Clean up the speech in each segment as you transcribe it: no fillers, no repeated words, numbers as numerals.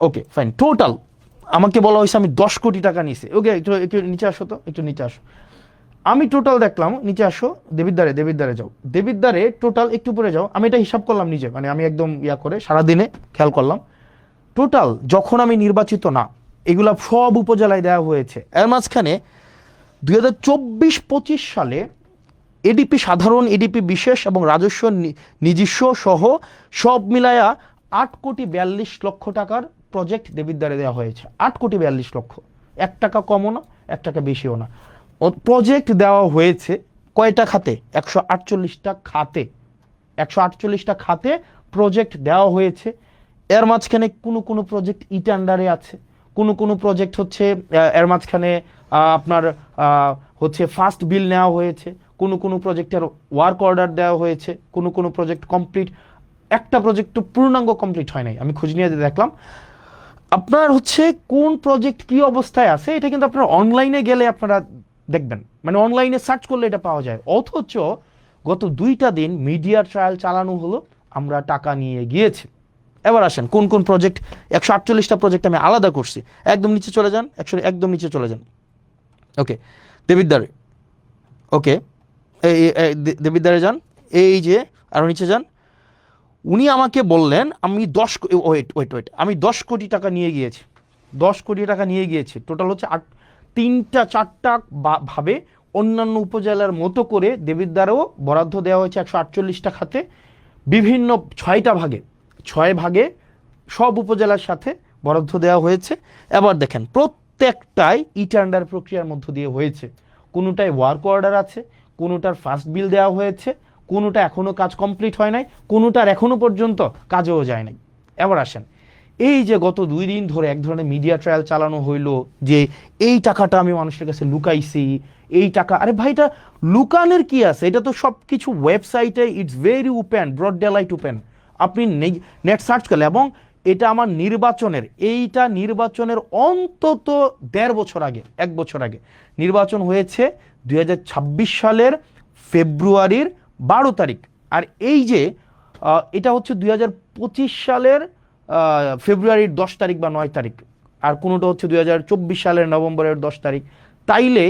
Okay fine, total আমাকে বলা হয়েছে আমি 10 কোটি টাকা নিছি। ওকে, একটু একটু নিচে আসো তো, একটু নিচে আসো। আমি টোটাল দেখলাম, নিচে আসো, দেবিদ্বারে যাও, দেবিদ্বারে টোটাল একটু পরে যাও, আমি এটা হিসাব করলাম নিজে, মানে আমি একদম ইয়া করে সারাদিনে খেয়াল করলাম। টোটাল যখন আমি নির্বাচিত না, এগুলা সব উপজেলায় দেওয়া হয়েছে। এর মাঝখানে 2024-25 সালে এডিপি সাধারণ, এডিপি বিশেষ এবং রাজস্ব নিজস্ব সহ সব মিলায়া 8,42,00,000 টাকার প্রজেক্ট দেবিদ্বারে দেওয়া হয়েছে। 8,42,00,000, 1 টাকা কমও না, 1 টাকা বেশিও না। প্রজেক্ট দেওয়া হয়েছে কয়টা খাতে? 148টা খাতে। 148টা খাতে প্রজেক্ট দেওয়া হয়েছে। এর মাঝখানে কোনো কোনো প্রজেক্ট ইটান্ডারে আছে, কোনো কোনো প্রজেক্ট হচ্ছে এর মাঝখানে আপনার হচ্ছে ফার্স্ট বিল নেওয়া হয়েছে, কোনো কোনো প্রজেক্টের ওয়ার্ক অর্ডার দেওয়া হয়েছে, কোনো কোনো প্রজেক্ট কমপ্লিট, একটা প্রজেক্ট তো পূর্ণাঙ্গ কমপ্লিট হয় নাই। আমি খোঁজ নিয়ে দেখলাম আপনার হচ্ছে কোন প্রজেক্ট কি অবস্থায় আছে, এটা কিন্তু আপনার অনলাইনে গেলে আপনারা দেখবেন, মানে অনলাইনে সার্চ করলে এটা পাওয়া যায়। অথচ গত 2টা দিন মিডিয়া ট্রায়াল চালানো হলো, আমরা টাকা নিয়ে গিয়েছি। এবার আসেন কোন কোন প্রজেক্ট, 148টা প্রজেক্ট আমি আলাদা করছি। একদম নিচে চলে যান, একদম নিচে চলে যান। ওকে, দেবিদ্বারে, ওকে, দেবিদ্বারে যান, এই যে আরো নিচে যান। উনি আমাকে বললেন আমি 10 কোটি টাকা নিয়ে গিয়েছি। 10 কোটি টাকা নিয়ে গিয়েছি, টোটাল হচ্ছে 3-4টা ভাবে অন্যান্য উপজেলার মতো করে দেবিদ্বারেও বরাদ্দ দেওয়া হয়েছে 148টা খাতে, বিভিন্ন 6টা ভাগে, 6 ভাগে সব উপজেলার সাথে বরাদ্দ দেওয়া হয়েছে। এবার দেখেন প্রত্যেকটাই টেন্ডার প্রক্রিয়ার মধ্য দিয়ে হয়েছে। কোনোটায় ওয়ার্ক অর্ডার আছে, কোনোটার ফার্স্ট বিল দেওয়া হয়েছে, কোনোটা এখনো কাজ কমপ্লিট হয় নাই, কোনোটার এখনো পর্যন্ত কাজেও যায় নাই। এবার আসেন, এই যে গত 2 দিন ধরে এক ধরনের মিডিয়া ট্রায়াল চালানো হইলো যে এই টাকাটা আমি মানুষের কাছে লুকাইছি, এই টাকা, আরে ভাই এটা লুকানোর কি আছে? এটা তো সব কিছু ওয়েবসাইটে, it's very open, broad daylight open. আপনি নেট সার্চ করলে, এবং এটা আমার নির্বাচনের, এইটা নির্বাচনের অন্তত 1.5 বছর আগে, 1 বছর আগে নির্বাচন হয়েছে 2026 সালের ফেব্রুয়ারির 12 তারিখ। আর এই যে এটা হচ্ছে 2025 সালের ফেব্রুয়ারির 10 তারিখ বা 9 তারিখ, আর কোনোটা হচ্ছে 2024 সালের নভেম্বরের 10 তারিখ। তাইলে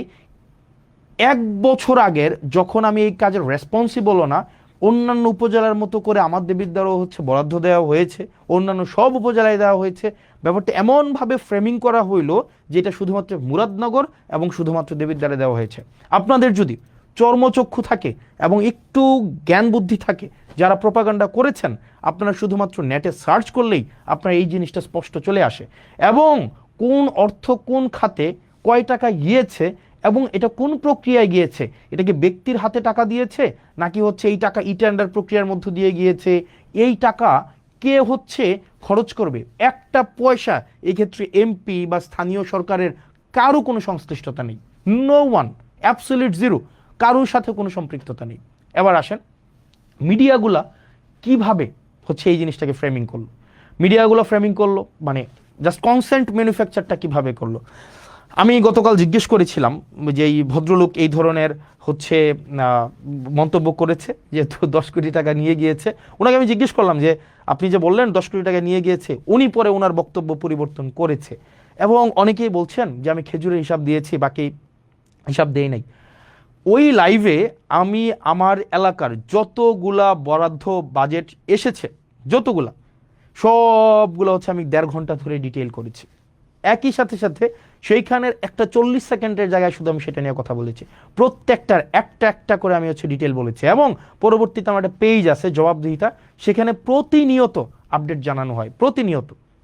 1 বছর আগের, যখন আমি এই কাজের রেসপন্সিবলও না, অন্যান্য উপজেলার মতো করে আমার দেবিদ্বারও হচ্ছে বরাদ্দ দেওয়া হয়েছে, অন্যান্য সব উপজেলায় দেওয়া হয়েছে। ব্যাপারটা এমনভাবে ফ্রেমিং করা হইলো যে এটা শুধুমাত্র মুরাদনগর এবং শুধুমাত্র দেবিদ্বারে দেওয়া হয়েছে। আপনাদের যদি চর্মচক্ষু থাকে এবং একটু জ্ঞান বুদ্ধি থাকে, যারা প্রপাগান্ডা করেছেন, আপনারা শুধুমাত্র নেটে সার্চ করলেই আপনার এই জিনিসটা স্পষ্ট চলে আসে, এবং কোন অর্থ কোন খাতে কয় টাকা গিয়েছে এবং এটা কোন প্রক্রিয়ায় গিয়েছে, এটা কি ব্যক্তির হাতে টাকা দিয়েছে নাকি হচ্ছে এই টাকা টেন্ডার প্রক্রিয়ার মধ্য দিয়ে গিয়েছে, এই টাকা কে হচ্ছে খরচ করবে, একটা পয়সা এই ক্ষেত্রে এমপি বা স্থানীয় সরকারের কারো কোনো সংশ্লিষ্টতা নেই। নো ওয়ান, অ্যাবসলিউট জিরো, কারোর সাথে কোনো সম্পৃক্ততা নেই। এবার আসেন মিডিয়াগুলা কিভাবে হচ্ছে এই জিনিসটাকে ফ্রেমিং করলো। মিডিয়াগুলো ফ্রেমিং করলো মানে জাস্ট কনসেন্ট ম্যানুফ্যাকচারটা কিভাবে করলো। আমি গতকাল জিজ্ঞেস করেছিলাম যে এই ভদ্রলোক এই ধরনের হচ্ছে মন্তব্য করেছে, যেহেতু 10 কোটি টাকা নিয়ে গিয়েছে, ওনাকে আমি জিজ্ঞেস করলাম যে আপনি যে বললেন 10 কোটি টাকা নিয়ে গিয়েছে, উনি পরে ওনার বক্তব্য পরিবর্তন করেছে, এবং অনেকেই বলছেন যে আমি খেজুরের হিসাব দিয়েছি, বাকি হিসাব দেই নাই। ওই লাইভে আমি আমার এলাকার যতগুলা বরাদ্দ বাজেট এসেছে, যতগুলা, সবগুলো হচ্ছে আমি 1.5 ঘন্টা ধরে ডিটেইল করেছি। একই সাথে সাথে সেইখানের একটা 40 সেকেন্ডের জায়গায় শুধু আমি সেটা নিয়ে কথা বলেছি, প্রত্যেকটার একটা একটা করে আমি হচ্ছে ডিটেল বলেছি, এবং পরবর্তীতে আমার একটা পেজ আছে জবাবদিহিতা, সেখানে প্রতিনিয়ত আপডেট জানানো হয়,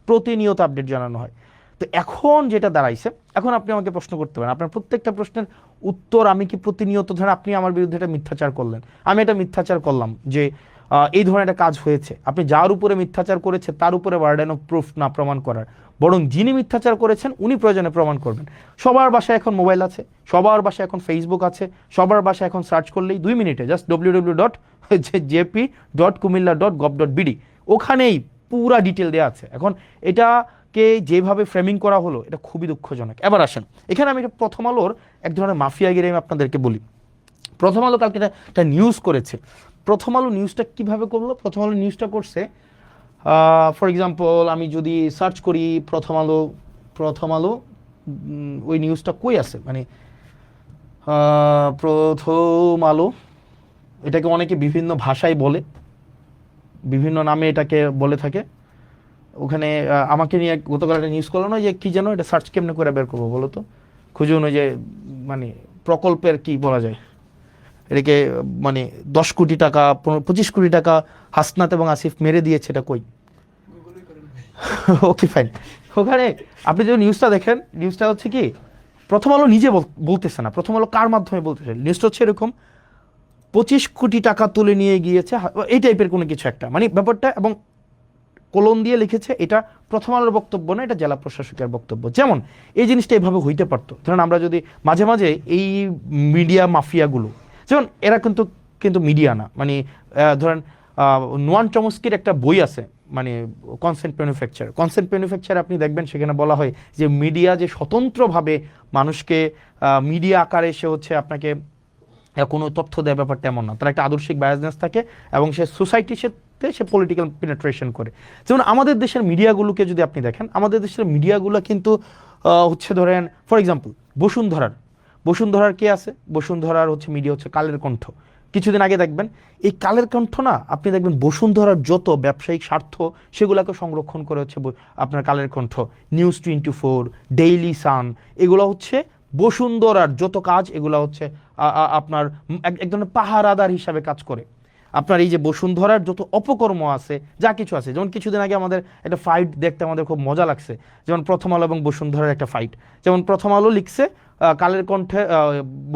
প্রতিনিয়ত আপডেট জানানো হয়। তো এখন যেটা দাঁড়াইছে, এখন আপনি আমাকে প্রশ্ন করতে পারেন, আপনার প্রত্যেকটা প্রশ্নের উত্তর আমি কি প্রতিনিয়ত, ধরেন আপনি আমার বিরুদ্ধে একটা মিথ্যাচার করলেন, আমি এটা মিথ্যাচার করলাম যে এই ধরনের একটা কাজ হয়েছে, আপনি যার উপরে মিথ্যাচার করেছে তার উপরে বার্ডেন অফ প্রুফ না প্রমাণ করার, বরং যিনি মিথ্যাচার করেছেন উনি প্রয়োজনে প্রমাণ করবেন। সবার বাসায় এখন মোবাইল আছে, সবার বাসায় এখন ফেসবুক আছে, সবার বাসায় এখন সার্চ করলেই 2 মিনিটে জাস্ট www.jp.kumilla.gov.bd, ওখানেই পুরা ডিটেল দেওয়া আছে। এখন এটাকে যেভাবে ফ্রেমিং করা হলো এটা খুবই দুঃখজনক। এবার আসেন, এখানে আমি একটা প্রথম আলোর এক ধরনের মাফিয়াগিরি আমি আপনাদেরকে বলি। প্রথম আলো কালকে একটা নিউজ করেছে। প্রথম আলো নিউজটা কিভাবে করলো? প্রথম আলো নিউজটা করছে ফর এক্সাম্পল আমি যদি সার্চ করি প্রথম আলো ওই নিউজটা কই আছে, মানে প্রথম আলো, এটাকে অনেকে বিভিন্ন ভাষায় বলে, বিভিন্ন নামে এটাকে বলে থাকে। ওখানে আমাকে নিয়ে গতকাল একটা নিউজ করলো না, যে কি যেন, এটা সার্চ কেমনে করে বের করবো বলো তো, খুঁজুন। ওই যে মানে প্রকল্পের কি বলা যায় এটাকে, মানে 10 কোটি টাকা 25 কোটি টাকা হাসনাত এবং আসিফ মেরে দিয়েছে, এটা কই? Okay fine. ওখানে আপনি যদি নিউজটা দেখেন, নিউজটা হচ্ছে কি, প্রথম আলো নিজে বলতেছে না, প্রথম আলো কার মাধ্যমে বলতেছে, নিউজটা হচ্ছে এরকম, 25 কোটি টাকা তুলে নিয়ে গিয়েছে, এই টাইপের কোনো কিছু একটা, মানে ব্যাপারটা, এবং কলম দিয়ে লিখেছে এটা প্রথম আলোর বক্তব্য না, এটা জেলা প্রশাসকের বক্তব্য। যেমন এই জিনিসটা এভাবে হইতে পারতো। ধরেন আমরা যদি মাঝে মাঝে এই মিডিয়া মাফিয়াগুলো, যেমন এরা কিন্তু কিন্তু মিডিয়া না, মানে ধরেন নোয়ান চমস্কির একটা বই আছে, মানে কনসেন্ট ম্যানুফ্যাকচার আপনি দেখবেন, সেখানে বলা হয় যে মিডিয়া যে স্বতন্ত্রভাবে মানুষকে মিডিয়া আকারে সে হচ্ছে আপনাকে কোনো তথ্য দেয়, ব্যাপারটা এমন না। তার একটা আদর্শিক বায়াসনেস থাকে এবং সে সোসাইটির সাথে সে পলিটিক্যাল পেনিট্রেশন করে। যেমন আমাদের দেশের মিডিয়াগুলোকে যদি আপনি দেখেন, আমাদের দেশের মিডিয়াগুলো কিন্তু হচ্ছে ধরেন ফর এক্সাম্পল বসুন্ধরার কে আছে, বসুন্ধরার হচ্ছে মিডিয়া হচ্ছে কালের কণ্ঠ। কিছুদিন আগে দেখবেন এই কালের কণ্ঠ না, আপনি দেখবেন বসুন্ধরার যত ব্যবসায়িক স্বার্থ সেগুলোকে সংরক্ষণ করে হচ্ছে আপনার Kaler Kantho, news 24, Daily Sun, এগুলো হচ্ছে বসুন্ধরার যত কাজ, এগুলো হচ্ছে আপনার এক ধরনের পাহারাদার হিসাবে কাজ করে। আপনার এই যে বসুন্ধরার যত অপকর্ম আছে, যা কিছু আছে, যেমন কিছুদিন আগে আমাদের একটা ফাইট দেখতে আমাদের খুব মজা লাগছে, যেমন প্রথম আলো এবং বসুন্ধরার একটা ফাইট। যেমন প্রথম আলো লিখছে কালের কণ্ঠে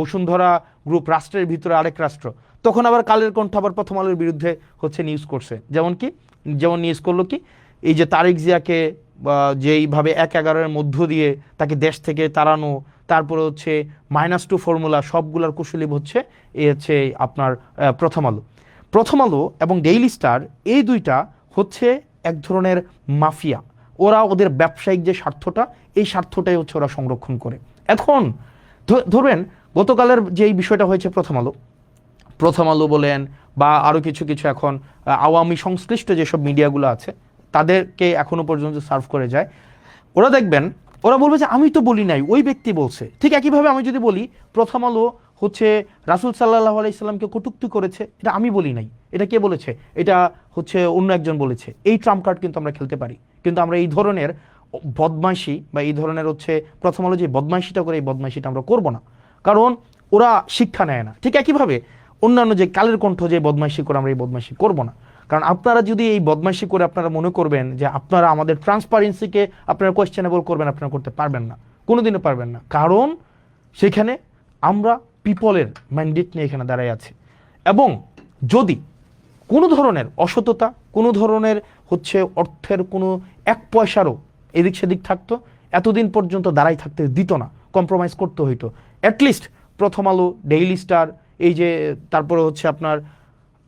বসুন্ধরা গ্রুপ রাষ্ট্রের ভিতরে আরেক রাষ্ট্র, তখন আবার কালের কণ্ঠ আবার প্রথম আলোর বিরুদ্ধে হচ্ছে নিউজ করছে। যেমন নিউজ করলো কি, এই যে তারেক জিয়াকে যেইভাবে 1/11 মধ্য দিয়ে তাকে দেশ থেকে তাড়ানো, তারপরে হচ্ছে -2 ফর্মুলা, সবগুলার কুশলী হচ্ছে এই হচ্ছে আপনার প্রথম আলো এবং ডেইলি স্টার, এই দুইটা হচ্ছে এক ধরনের মাফিয়া। ওরা ওদের ব্যবসায়িক যে স্বার্থটা, এই স্বার্থটাই হচ্ছে ওরা সংরক্ষণ করে। এখন ধরবেন গতকালের যে এই বিষয়টা হয়েছে, প্রথম আলো বলেন বা আরও কিছু কিছু এখন আওয়ামী সংশ্লিষ্ট যেসব মিডিয়াগুলো আছে, তাদেরকে এখনো পর্যন্ত সার্ভ করে যায়, ওরা দেখবেন ওরা বলবে যে আমি তো বলি নাই, ওই ব্যক্তি বলছে। ঠিক একইভাবে আমি যদি বলি প্রথম আলো হচ্ছে রাসূল সাল্লাল্লাহু আলাইহি সাল্লামকে কটূক্তি করেছে, এটা আমি বলি নাই, এটা কে বলেছে, এটা হচ্ছে অন্য একজন বলেছে। এই ট্রাম্প কার্ড কিন্তু আমরা খেলতে পারি, কিন্তু আমরা এই ধরনের বদমাইশি বা এই ধরনের হচ্ছে প্রথম আলো যে বদমাইশিটা করে, এই বদমাইশিটা আমরা করব না, কারণ ওরা শিক্ষা নেয় না। ঠিক একইভাবে অন্যান্য যে কালের কণ্ঠ যে বদমাইশি করে, আমরা এই বদমাইশি করব না। কারণ আপনারা যদি এই বদমাইশি করে আপনারা মনে করবেন যে আপনারা আমাদের ট্রান্সপারেন্সিকে আপনারা কোয়েশ্চেনেবল করবেন, আপনারা করতে পারবেন না, কোনোদিনও পারবেন না। কারণ সেখানে আমরা পিপলের ম্যান্ডেট নিয়ে এখানে দাঁড়ায় আছি, এবং যদি কোনো ধরনের অসততা, কোনো ধরনের হচ্ছে অর্থের কোনো 1 পয়সারও এদিক সেদিক থাকতো, এতদিন পর্যন্ত দাঁড়াই থাকতে দিত না, কম্প্রোমাইজ করতে হইতো। অ্যাটলিস্ট প্রথম আলো, ডেইলি স্টার, এই যে তারপরে হচ্ছে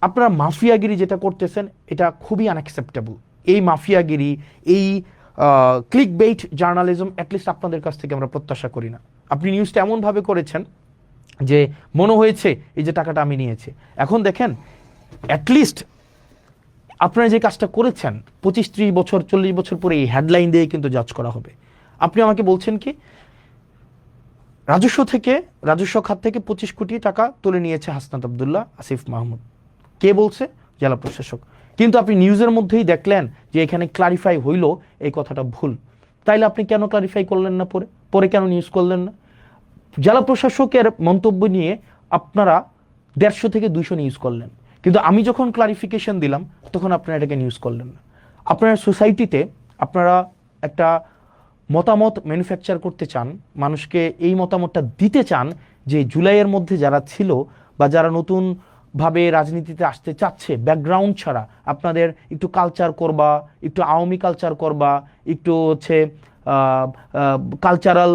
আপনারা মাফিয়াগিরি যেটা করতেছেন, এটা খুবই আনঅ্যাকসেপ্টেবল। এই মাফিয়াগিরি, এই ক্লিক বেইট জার্নালিজম অ্যাটলিস্ট আপনাদের কাছ থেকে আমরা প্রত্যাশা করি না। আপনি নিউজটা এমনভাবে করেছেন যে মনে হয়েছে এই যে টাকাটা আমি নিয়েছি। এখন দেখেন, অ্যাটলিস্ট আপনারা যে কাজটা করেছেন 25-30 বছর 40 বছর পরে এই হেডলাইন দিয়ে কিন্তু জাজ করা হবে। আপনি আমাকে বলছেন কি, রাজস্ব খাত থেকে 25 কোটি টাকা তুলে নিয়েছে হাসনাত আব্দুল্লাহ, আসিফ মাহমুদ। কে বলছে? জেলা প্রশাসক। কিন্তু আপনি নিউজের মধ্যেই দেখলেন যে এখানে ক্লারিফাই হইল এই কথাটা ভুল। তাইলে আপনি কেন ক্লারিফাই করলেন না, পরে কেন নিউজ করলেন না? জেলা প্রশাসকের মন্তব্য নিয়ে আপনারা 150 থেকে 200 নিউজ করলেন, কিন্তু আমি যখন ক্লারিফিকেশন দিলাম তখন আপনারা এটাকে নিউজ করলেন না। আপনারা সোসাইটিতে আপনারা একটা মতামত ম্যানুফ্যাকচার করতে চান, মানুষকে এই মতামতটা দিতে চান যে জুলাইয়ের মধ্যে যারা ছিল বা যারা নতুনভাবে রাজনীতিতে আসতে চাচ্ছে ব্যাকগ্রাউন্ড ছাড়া, আপনাদের একটু কালচার করবা, একটু আওয়ামী কালচার করবা, একটু হচ্ছে কালচারাল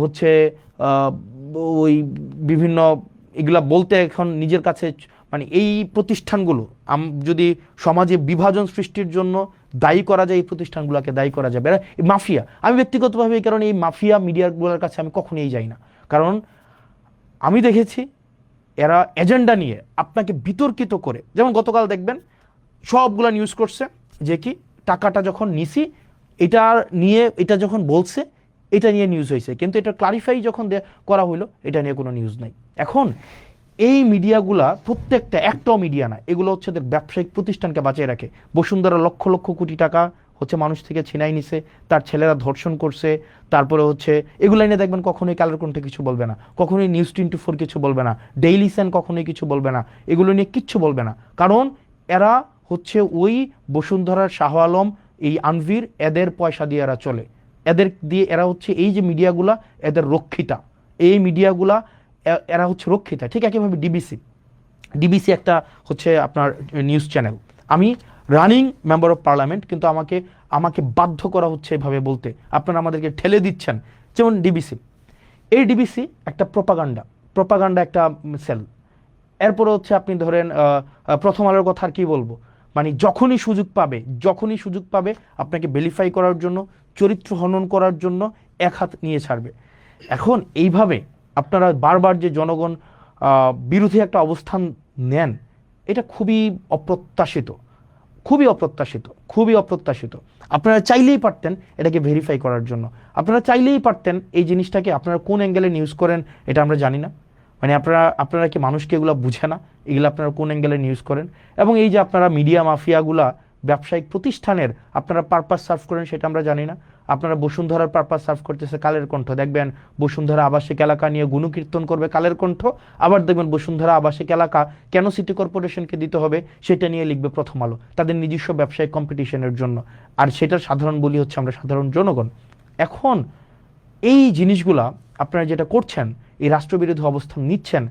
হচ্ছে ওই বিভিন্ন এগুলা বলতে এখন নিজের কাছে, মানে এই প্রতিষ্ঠানগুলো যদি সমাজে বিভাজন সৃষ্টির জন্য দায়ী করা যায়, এই প্রতিষ্ঠানগুলোকে দায়ী করা যাবে। মাফিয়া, আমি ব্যক্তিগতভাবে এই কারণে এই মাফিয়া মিডিয়াগুলোর কাছে আমি কখনোই যাই না, কারণ আমি দেখেছি এরা এজেন্ডা নিয়ে আপনাকে বিতর্কিত করে, যেমন গতকাল দেখবেন সবগুলা নিউজ করছে যে কি টাকাটা যখন নিছি এটা নিয়ে, এটা যখন বলছে এটা নিয়ে নিউজ হয়েছে, কিন্তু এটা ক্লারিফাই যখন করা হলো এটা নিয়ে কোনো নিউজ নাই। এখন এই মিডিয়াগুলা প্রত্যেকটা, একটাও মিডিয়া না, এগুলো হচ্ছে ব্যবসায়িক প্রতিষ্ঠানকে বাঁচিয়ে রাখে। বসুন্ধরা লক্ষ লক্ষ কোটি টাকা হচ্ছে মানুষ থেকে ছিনাই নিছে, তার ছেলেরা ধর্ষণ করছে, তারপরে হচ্ছে এগুলো নিয়ে দেখবেন কখনোই কালের কণ্ঠে কিছু বলবে না, কখনোই নিউজ 24 কিছু বলবে না, ডেইলি সান কখনোই কিছু বলবে না, এগুলো নিয়ে কিচ্ছু বলবে না। কারণ এরা হচ্ছে ওই বসুন্ধরার শাহ আলম, এই আনভির, এদের পয়সা দিয়ে এরা চলে, এদের দিয়ে এরা হচ্ছে এই যে মিডিয়াগুলা এদের রক্ষিতা, এই মিডিয়াগুলা এরা হচ্ছে রক্ষিতা। ঠিক একইভাবে ডিবিসি একটা হচ্ছে আপনার নিউজ চ্যানেল, আমি রানিং মেম্বার অফ পার্লামেন্ট, কিন্তু আমাকে বাধ্য করা হচ্ছে এভাবে বলতে, আপনারা আমাদেরকে ঠেলে দিচ্ছেন। যেমন এই ডিবিসি একটা প্রপাগান্ডা একটা সেল। এরপরে হচ্ছে আপনি ধরেন প্রথম আলোর কথা আর কি বলবো, মানে যখনই সুযোগ পাবে আপনাকে ভেরিফাই করার জন্য, চরিত্র হনন করার জন্য এক হাত নিয়ে ছাড়বে। এখন এইভাবে আপনারা বারবার যে জনগণ বিরোধী একটা অবস্থান নেন, এটা খুবই অপ্রত্যাশিত। আপনারা চাইলেই পারতেন এটাকে ভেরিফাই করার জন্য, আপনারা চাইলেই পারতেন এই জিনিসটাকে, আপনারা কোন অ্যাঙ্গেলে নিউজ করেন এটা আমরা জানি না, মানে আপনারা কি মানুষকে এগুলো বুঝে না, এগুলো আপনারা কোন অ্যাঙ্গেলে নিউজ করেন। এবং এই যে আপনারা মিডিয়া মাফিয়াগুলা ব্যবসায়িক প্রতিষ্ঠানের আপনারা পারপাস সার্ভ করেন সেটা আমরা জানি না। আপনারা বসুন্ধরার পারপাস সার্ভ করতেছে কালের কণ্ঠ, দেখবেন বসুন্ধরা আবাসিক এলাকা নিয়ে গুণকীর্তন করবে কালের কণ্ঠ, আবার দেখবেন বসুন্ধরা আবাসিক এলাকা কেন সিটি কর্পোরেশনকে দিতে হবে সেটা নিয়ে লিখবে প্রথম আলো, তাদের নিজস্ব ব্যবসায়িক কম্পিটিশনের জন্য, আর সেটার সাধারণ বলি হচ্ছে আমরা সাধারণ জনগণ। এখন এই জিনিসগুলা আপনারা যেটা করছেন, এই রাষ্ট্রবিরোধী অবস্থান নিচ্ছেন,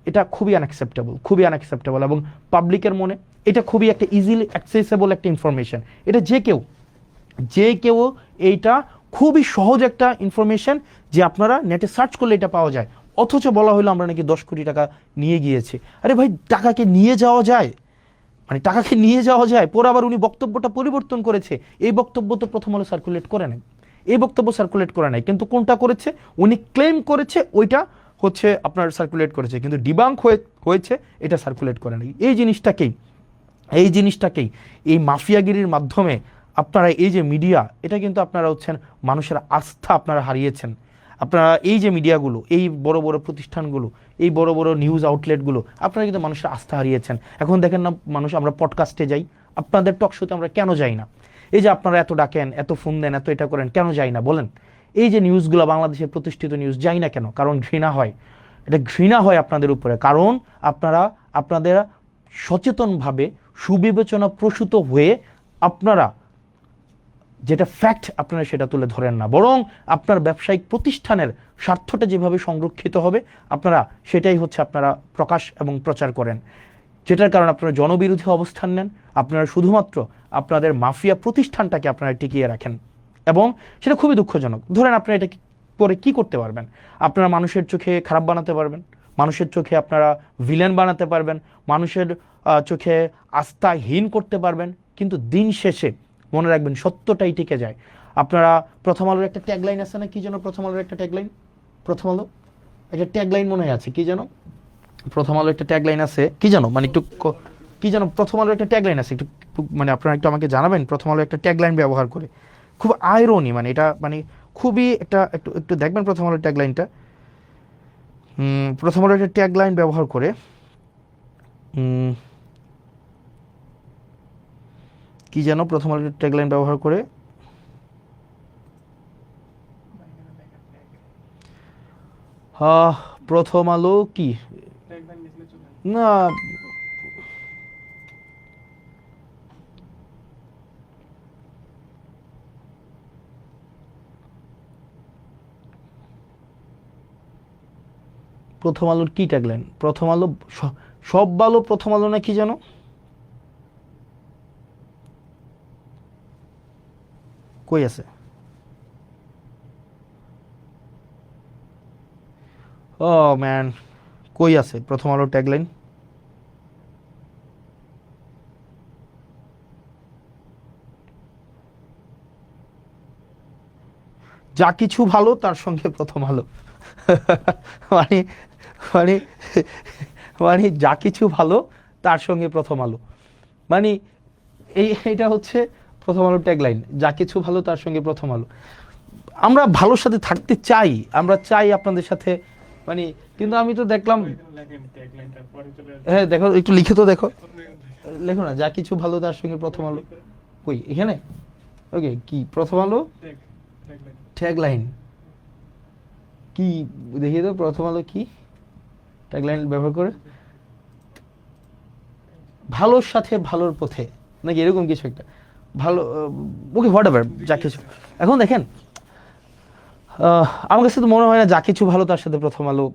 এটা খুবই আনঅ্যাকসেপ্টেবল এবং পাবলিকের মনে এটা খুবই একটা ইজিলি অ্যাক্সেসেবল একটা ইনফরমেশন। এটা যে কেউ এইটা খুবই সহজ একটা ইনফরমেশন যে আপনারা নেটে সার্চ করলে এটা পাওয়া যায়। অথচ বলা হলো আমরা নাকি 10 কোটি টাকা নিয়ে গিয়েছি। আরে ভাই, টাকাকে নিয়ে যাওয়া যায়, পরে আবার উনি বক্তব্যটা পরিবর্তন করেছে, এই বক্তব্য তো প্রথম আলো সার্কুলেট করে নাই, কিন্তু কোনটা করেছে, উনি ক্লেম করেছে ওইটা হচ্ছে আপনার সার্কুলেট করেছে, কিন্তু ডিবাঙ্ক হয়েছে এটা সার্কুলেট করে নাই। এই জিনিসটাকেই এই মাফিয়াগিরির মাধ্যমে আপনারা এই যে মিডিয়া, এটা কিন্তু আপনারা হচ্ছেন মানুষের আস্থা আপনারা হারিয়েছেন। আপনারা এই যে মিডিয়াগুলো, এই বড় বড় প্রতিষ্ঠানগুলো, এই বড় বড় নিউজ আউটলেটগুলো, আপনারা কিন্তু মানুষের আস্থা হারিয়েছেন। এখন দেখেন না মানুষ, আমরা পডকাস্টে যাই, আপনাদের টক শোতে আমরা কেন যাই না? এই যে আপনারা এত ডাকেন, এত ফোন দেন, এত এটা করেন, কেন যাই না বলেন? এই যে নিউজগুলো বাংলাদেশের প্রতিষ্ঠিত নিউজ যাই না কেন? কারণ ঘৃণা হয় আপনাদের উপরে, কারণ আপনাদের সচেতনভাবে সুবিবেচনা প্রসূত হয়ে আপনারা যেটা ফ্যাক্ট আপনারা সেটা তুলে ধরেন না, বরং আপনার ব্যবসায়িক প্রতিষ্ঠানের স্বার্থটা যেভাবে সংরক্ষিত হবে আপনারা সেটাই হচ্ছে আপনারা প্রকাশ এবং প্রচার করেন, যেটার কারণে আপনারা জনবিরোধী অবস্থান নেন। আপনারা শুধুমাত্র আপনাদের মাফিয়া প্রতিষ্ঠানটাকে আপনারা টিকিয়ে রাখেন, এবং সেটা খুবই দুঃখজনক। ধরেন আপনারা এটা করে কি করতে পারবেন? আপনারা মানুষের চোখে খারাপ বানাতে পারবেন, মানুষের চোখে আপনারা ভিলেন বানাতে পারবেন, মানুষের চোখে আস্থাহীন করতে পারবেন, কিন্তু দিন শেষে মনে রাখবেন সত্যটাই টিকে যায়। আপনারা প্রথম আলোর একটা ট্যাগলাইন আছে না, কি যেন প্রথম আলোর একটা ট্যাগলাইন, মনে আছে কি যেন, প্রথম আলোর একটা ট্যাগলাইন আছে কি যেন, মানে একটু কি যেন প্রথম আলোর একটা ট্যাগলাইন আছে, একটু মানে আপনারা একটু আমাকে জানাবেন। প্রথম আলো একটা ট্যাগলাইন ব্যবহার করে, খুব আইরনি, মানে এটা মানে খুবই একটু দেখবেন প্রথম আলোর ট্যাগলাইনটা। প্রথম আলোর একটা ট্যাগলাইন ব্যবহার করে, কি যেন প্রথম আলোর ট্যাগলাইন ব্যবহার করে, প্রথম আলো কি না, প্রথম আলোর কি ট্যাগলাইন, প্রথম আলো সব ভালো প্রথম আলো না কি যেন, কই আছে? ও ম্যান, কই আছে প্রথম আলোর ট্যাগলাইন? যা কিছু ভালো তার সঙ্গে প্রথম আলো। মানে মানে মানে যা কিছু ভালো তার সঙ্গে প্রথম আলো, মানে এইটা হচ্ছে প্রথম আলো ট্যাগলাইন, যা কিছু ভালো তার সঙ্গে প্রথম আলো। আমরা ভালোর সাথে থাকতে চাই, আমরা চাই আপনাদের সাথে, মানে কিন্তু আমি তো দেখলাম, হ্যাঁ দেখো একটু লিখে তো দেখো, লেখো না, যা কিছু ভালো তার সঙ্গে প্রথম আলো। কই এখানে? ওকে, কি প্রথম আলো ট্যাগলাইন কি দেখিয়ে দাও, প্রথম আলো কি ট্যাগলাইন ব্যবহার করে, ভালোর সাথে ভালোর পথে নাকি এরকম কিছু একটা, ভালো, ওকে হোয়াট এভার, যা কিছু। এখন দেখেন আমার কাছে তো মনে হয় না যা কিছু ভালো তার সাথে প্রথম আলো